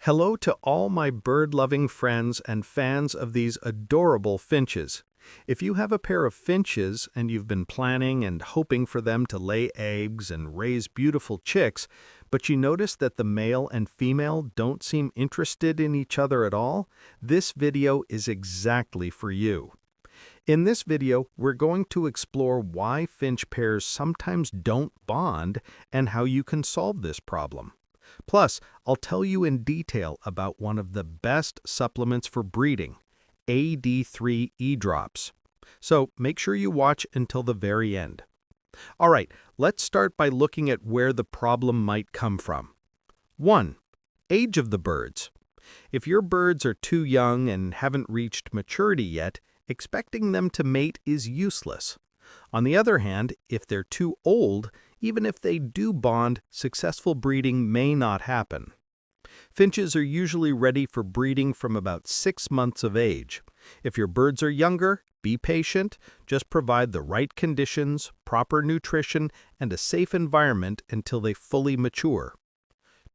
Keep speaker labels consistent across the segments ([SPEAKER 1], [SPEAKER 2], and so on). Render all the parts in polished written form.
[SPEAKER 1] Hello to all my bird-loving friends and fans of these adorable finches. If you have a pair of finches and you've been planning and hoping for them to lay eggs and raise beautiful chicks, but you notice that the male and female don't seem interested in each other at all, this video is exactly for you. In this video, we're going to explore why finch pairs sometimes don't bond and how you can solve this problem. Plus, I'll tell you in detail about one of the best supplements for breeding, AD3 drops. So make sure you watch until the very end. All right, let's start by looking at where the problem might come from. 1. Age of the birds. If your birds are too young and haven't reached maturity yet, expecting them to mate is useless. On the other hand, if they're too old, even if they do bond, successful breeding may not happen. Finches are usually ready for breeding from about 6 months of age. If your birds are younger, be patient, just provide the right conditions, proper nutrition, and a safe environment until they fully mature.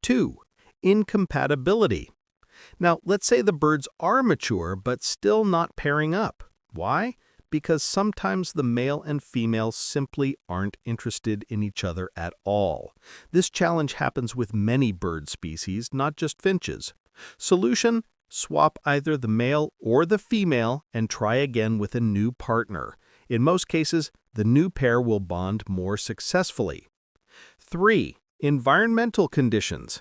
[SPEAKER 1] 2. Incompatibility. Now, let's say the birds are mature but still not pairing up. Why? Because sometimes the male and female simply aren't interested in each other at all. This challenge happens with many bird species, not just finches. Solution: swap either the male or the female and try again with a new partner. In most cases, the new pair will bond more successfully. 3. Environmental conditions.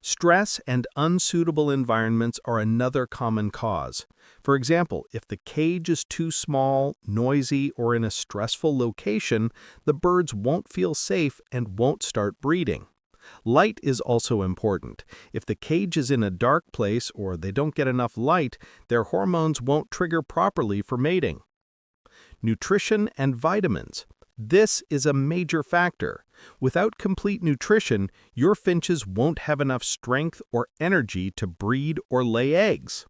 [SPEAKER 1] Stress and unsuitable environments are another common cause. For example, if the cage is too small, noisy, or in a stressful location, the birds won't feel safe and won't start breeding. Light is also important. If the cage is in a dark place or they don't get enough light, their hormones won't trigger properly for mating. Nutrition and vitamins. This is a major factor. Without complete nutrition, your finches won't have enough strength or energy to breed or lay eggs.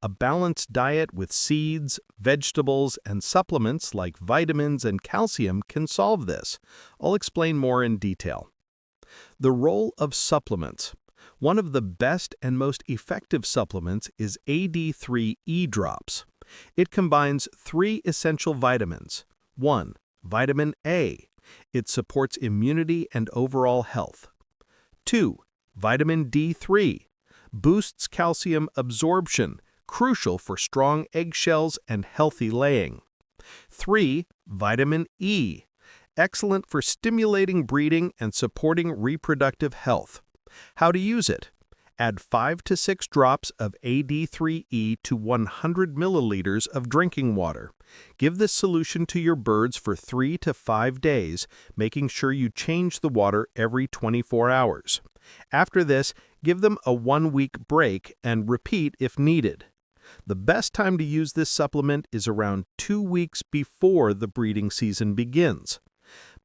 [SPEAKER 1] A balanced diet with seeds, vegetables, and supplements like vitamins and calcium can solve this. I'll explain more in detail. The role of supplements. One of the best and most effective supplements is AD3 drops. It combines 3 essential vitamins. 1. Vitamin A. It supports immunity and overall health. 2. Vitamin D3. Boosts calcium absorption, crucial for strong eggshells and healthy laying. 3. Vitamin E. Excellent for stimulating breeding and supporting reproductive health. How to use it? Add 5 to 6 drops of AD3 to 100 milliliters of drinking water. Give this solution to your birds for 3 to 5 days, making sure you change the water every 24 hours. After this, give them a 1-week break and repeat if needed. The best time to use this supplement is around 2 weeks before the breeding season begins.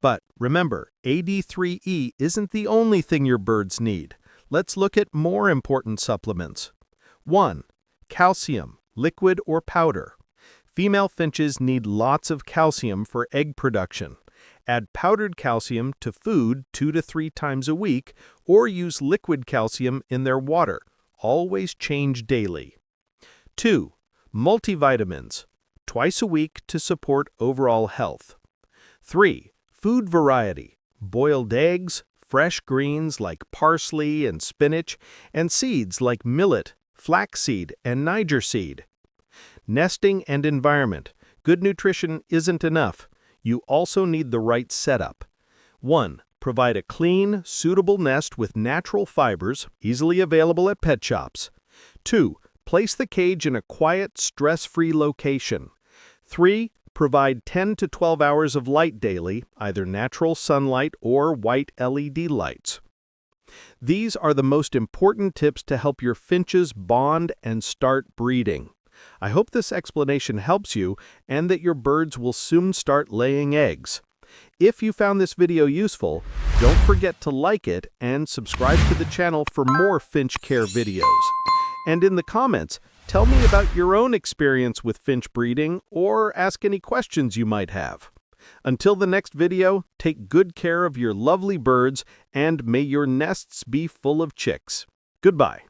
[SPEAKER 1] But remember, AD3 isn't the only thing your birds need. Let's look at more important supplements. 1. Calcium, liquid or powder. Female finches need lots of calcium for egg production. Add powdered calcium to food 2 to 3 times a week or use liquid calcium in their water. Always change daily. 2. Multivitamins, twice a week to support overall health. 3. Food variety, boiled eggs, fresh greens like parsley and spinach, and seeds like millet, flaxseed, and Niger seed. Nesting and environment. Good nutrition isn't enough. You also need the right setup. 1. Provide a clean, suitable nest with natural fibers, easily available at pet shops. 2. Place the cage in a quiet, stress-free location. 3. Provide 10 to 12 hours of light daily, either natural sunlight or white LED lights. These are the most important tips to help your finches bond and start breeding. I hope this explanation helps you and that your birds will soon start laying eggs. If you found this video useful, don't forget to like it and subscribe to the channel for more finch care videos. And in the comments, tell me about your own experience with finch breeding or ask any questions you might have. Until the next video, take good care of your lovely birds and may your nests be full of chicks. Goodbye.